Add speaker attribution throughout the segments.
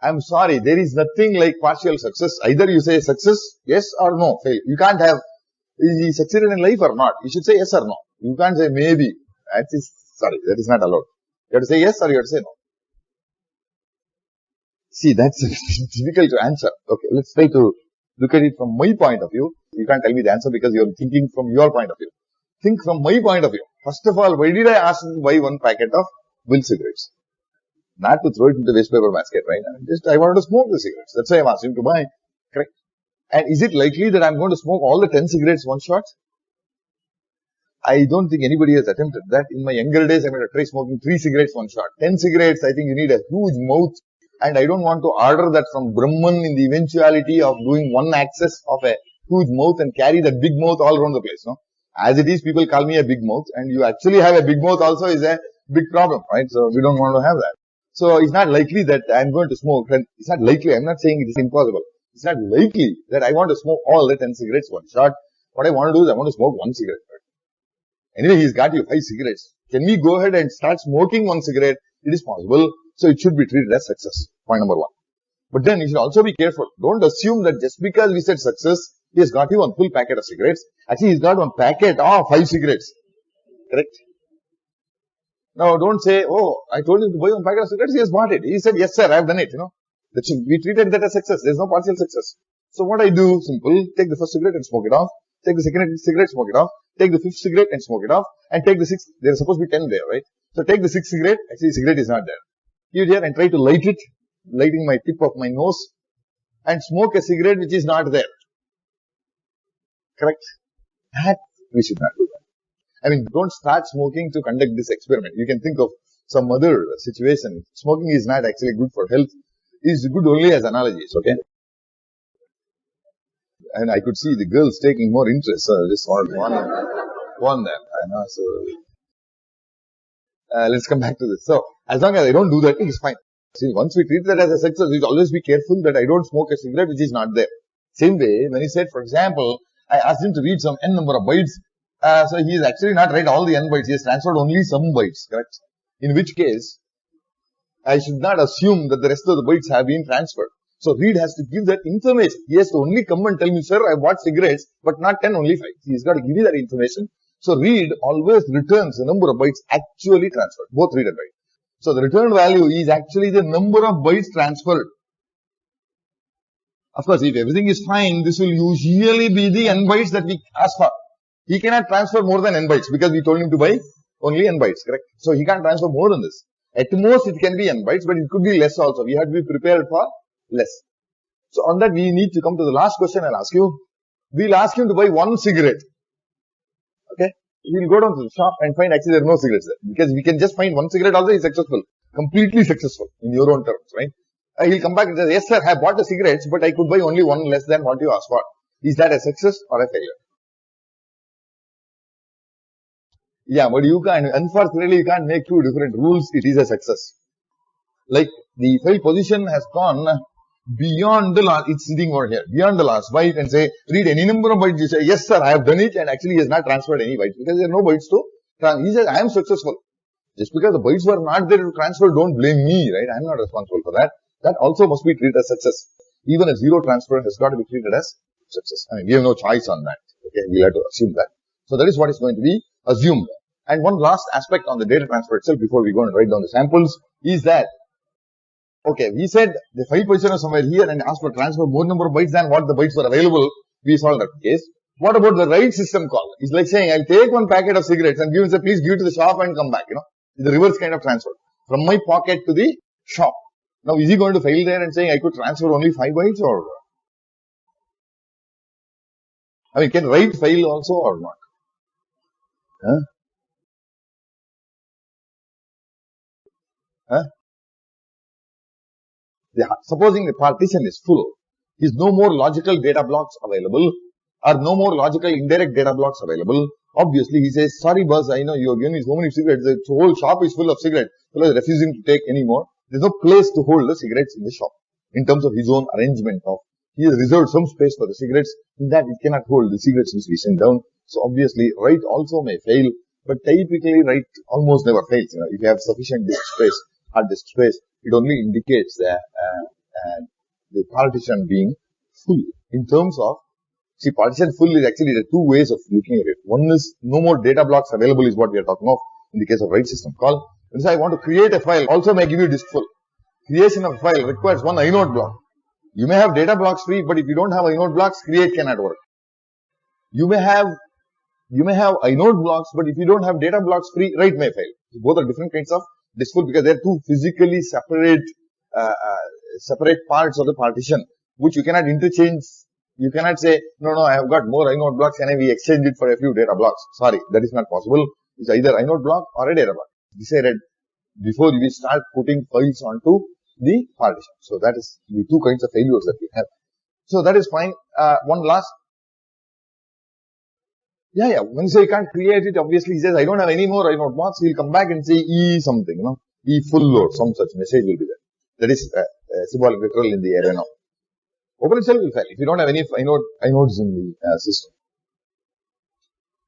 Speaker 1: I'm sorry, there is nothing like partial success. Either you say success, yes or no, fail. You can't have, is he succeeded in life or not? You should say yes or no. You can't say maybe. That is, sorry, that is not allowed. You have to say yes or you have to say no. See, that's difficult to answer. Okay, let's try to look at it from my point of view. You can't tell me the answer because you're thinking from your point of view. Think from my point of view. First of all, why did I ask him to buy one packet of Will cigarettes? Not to throw it into the waste paper basket, right? I wanted to smoke the cigarettes. That's why I'm asking him to buy. Correct? And is it likely that I'm going to smoke all the 10 cigarettes one shot? I don't think anybody has attempted that. In my younger days, I might have tried smoking 3 cigarettes one shot. 10 cigarettes, I think you need a huge mouth. And I don't want to order that from Brahman in the eventuality of doing one access of a huge mouth and carry that big mouth all around the place, no? As it is, people call me a big mouth, and you actually have a big mouth also is a big problem, right? So we don't want to have that. So it's not likely that I'm going to smoke. It's not likely. I'm not saying it is impossible. It's not likely that I want to smoke all the 10 cigarettes one shot. What I want to do is I want to smoke 1 cigarette. Anyway, he's got you 5 cigarettes. Can we go ahead and start smoking 1 cigarette? It is possible. So it should be treated as success. Point number 1. But then you should also be careful. Don't assume that just because we said success, he has got you 1 full packet of cigarettes. Actually, he's got 1 packet of 5 cigarettes. Correct? Now, don't say, oh, I told him to buy 1 packet of cigarettes, he has bought it. He said, yes, sir, I have done it, we treated that as success. There's no partial success. So what I do, simple, take the first cigarette and smoke it off. Take the second cigarette, smoke it off. Take the 5th cigarette and smoke it off. And take the 6th, there are supposed to be 10 there, right? So take the 6th cigarette, actually the cigarette is not there. Keep it here and try to light it, lighting my tip of my nose, and smoke a cigarette which is not there. Correct? That we should not do that. I mean, don't start smoking to conduct this experiment. You can think of some other situation. Smoking is not actually good for health. It is good only as analogies, okay? And I could see the girls taking more interest, so I just want to warn them. I know, so let's come back to this. So, as long as I don't do that, it is fine. See, once we treat that as a success, we should always be careful that I don't smoke a cigarette which is not there. Same way, when he said, for example, I asked him to read some n number of bytes, so he is actually not read all the n bytes, he has transferred only some bytes, correct? In which case, I should not assume that the rest of the bytes have been transferred. So read has to give that information. He has to only come and tell me, sir, I bought cigarettes, but not 10, only 5. He's got to give you that information. So read always returns the number of bytes actually transferred, both read and write. So the return value is actually the number of bytes transferred. Of course, if everything is fine, this will usually be the n bytes that we ask for. He cannot transfer more than n bytes because we told him to buy only n bytes, correct? So he can't transfer more than this. At most, it can be n bytes, but it could be less also. We have to be prepared for less. So on that, we need to come to the last question I'll ask you. We'll ask him to buy 1 cigarette. Okay? He'll go down to the shop and find actually there are no cigarettes there. Because we can just find 1 cigarette also is successful. Completely successful in your own terms, right? He'll come back and say, yes sir, I bought the cigarettes, but I could buy only 1 less than what you asked for. Is that a success or a failure? Yeah, but you can't, unfortunately you can't make 2 different rules. It is a success. Like the file position has gone beyond the last, it's sitting over here, beyond the last byte and say, read any number of bytes. You say, yes sir, I have done it, and actually he has not transferred any bytes because there are no bytes to transfer. He says, I am successful. Just because the bytes were not there to transfer, don't blame me, right? I am not responsible for that. That also must be treated as success. Even a 0 transfer has got to be treated as success. I mean, we have no choice on that. Okay, we'll have to assume that. So that is what is going to be assumed. And one last aspect on the data transfer itself before we go and write down the samples is that, okay, we said the file position is somewhere here and asked for transfer more number of bytes than what the bytes were available. We solved that case. What about the write system call? It's like saying, I'll take 1 packet of cigarettes and give it, please give it to the shop and come back, It's the reverse kind of transfer. From my pocket to the shop. Now, is he going to fail there and saying I could transfer only 5 bytes or? I mean, can write fail also or not? Huh? Huh? Supposing the partition is full, is no more logical data blocks available or no more logical indirect data blocks available. Obviously, he says, sorry boss, I know you have given me so many cigarettes, the whole shop is full of cigarettes. So he's refusing to take any more. There's no place to hold the cigarettes in the shop in terms of his own arrangement of, he has reserved some space for the cigarettes. In that it cannot hold the cigarettes which we send down. So obviously, write also may fail, but typically write almost never fails. If you have sufficient disk space, hard disk space, it only indicates the and the partition being full. In terms of, see, partition full is actually the two ways of looking at it. One is no more data blocks available is what we are talking of in the case of write system call. If I want to create a file, also may give you disk full. Creation of a file requires one inode block. You may have data blocks free, but if you don't have inode blocks, create cannot work. You may have inode blocks, but if you don't have data blocks free, write may fail. Both are different kinds of disk full because they are two physically separate parts of the partition, which you cannot interchange. You cannot say, no, I have got more inode blocks, and we exchange it for a few data blocks. Sorry, that is not possible. It's either inode block or a data block. Decided before we start putting files onto the partition. So that is the two kinds of failures that we have. So that is fine. One last. When you say you can't create it, obviously he says, I don't have any more inode blocks. He'll come back and say E something, E full or some such message will be there. That is symbolic literal in the array now. Open itself will fail if you don't have any inodes in the system.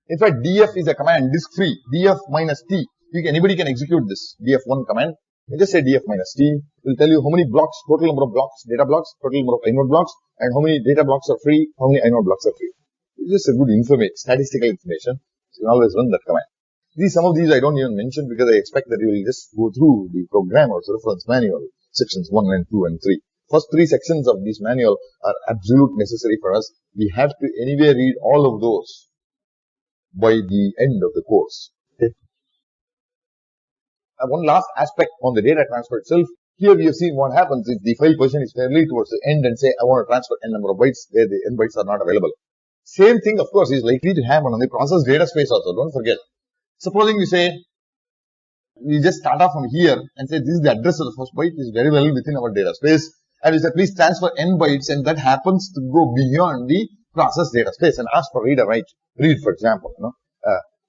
Speaker 1: In fact, df is a command, disk free, df minus t. Anybody can execute this df1 command. You just say df minus t. It will tell you how many blocks, total number of blocks, data blocks, total number of inode blocks, and how many data blocks are free, how many inode blocks are free. It's just a good statistical information. So you can always run that command. Some of these I don't even mention because I expect that you will just go through the programmer's reference manual, sections 1 and 2 and 3. First 3 sections of this manual are absolute necessary for us. We have to anyway read all of those by the end of the course. Okay. One last aspect on the data transfer itself. Here we have seen what happens if the file position is fairly towards the end and say I want to transfer n number of bytes where the n bytes are not available. Same thing, of course, is likely to happen on the process data space also. Don't forget. Supposing we say, we just start off from here and say this is the address of the first byte, is very well within our data space. And we say please transfer n bytes, and that happens to go beyond the process data space and ask for read or write. Read, for example.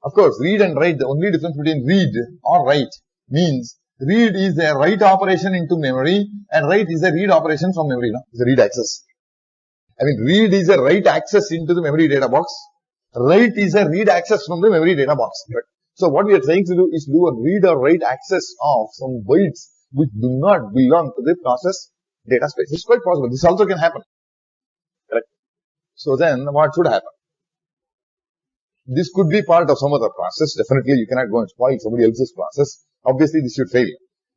Speaker 1: Of course, read and write, the only difference between read or write means read is a write operation into memory and write is a read operation from memory. It's a read access. Read is a write access into the memory data box. Write is a read access from the memory data box. Right? So what we are trying to do is do a read or write access of some bytes which do not belong to the process data space. It's quite possible. This also can happen. Correct? So then what should happen? This could be part of some other process. Definitely you cannot go and spoil somebody else's process. Obviously this should fail.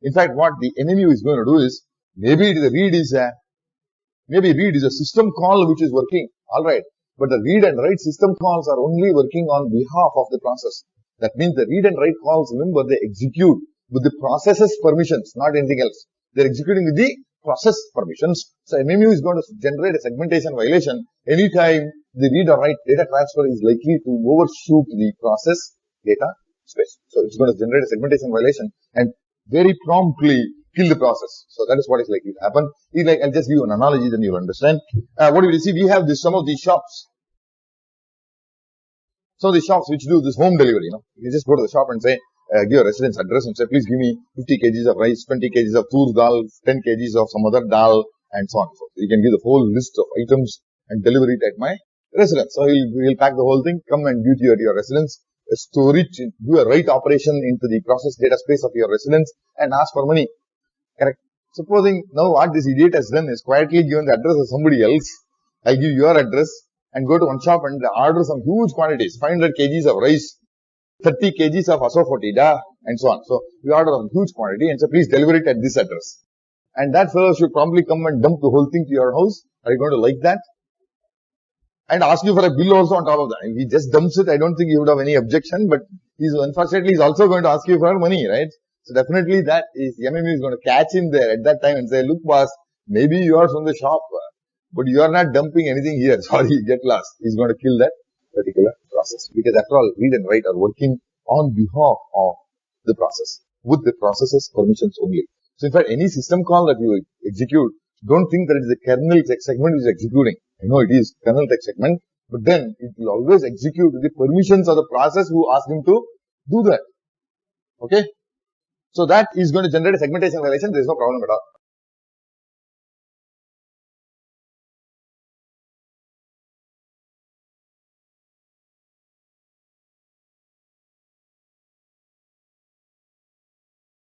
Speaker 1: In fact, what the MMU is going to do is, maybe read is a system call which is working. Alright. But the read and write system calls are only working on behalf of the process. That means the read and write calls, remember, they execute with the process's permissions, not anything else. They're executing with the process permissions. So MMU is going to generate a segmentation violation anytime the read or write data transfer is likely to overshoot the process data space. So it's going to generate a segmentation violation and very promptly kill the process. So that is what is likely to happen. I'll just give you an analogy, then you'll understand. What do we see? We have some of these shops. Some of the shops which do this home delivery, You just go to the shop and say, give a residence address and say, please give me 50 kgs of rice, 20 kgs of tur dal, 10 kgs of some other dal, and so on and so forth. You can give the whole list of items and deliver it at my residence. So he'll pack the whole thing, come and give it to you at your residence, store it, do a write operation into the process data space of your residence and ask for money. Correct? Supposing now what this idiot has done is quietly given the address of somebody else. I'll give your address and go to one shop and order some huge quantities, 500 kgs of rice, 30 kgs of asafoetida, and so on. So we order a huge quantity and say, please deliver it at this address. And that fellow should promptly come and dump the whole thing to your house. Are you going to like that? And ask you for a bill also on top of that. If he just dumps it, I don't think you would have any objection, but unfortunately he's also going to ask you for money, right? So definitely the MMU is going to catch him there at that time and say, look boss, maybe you are from the shop, but you are not dumping anything here. Sorry, get lost. He's going to kill that particular process. Because after all, read and write are working on behalf of the process, with the process's permissions only. So in fact, any system call that you execute, don't think that it is the kernel text segment which is executing. I know it is kernel text segment, but then it will always execute with the permissions of the process who asked him to do that. Okay? So that is going to generate a segmentation violation. There is no problem at all.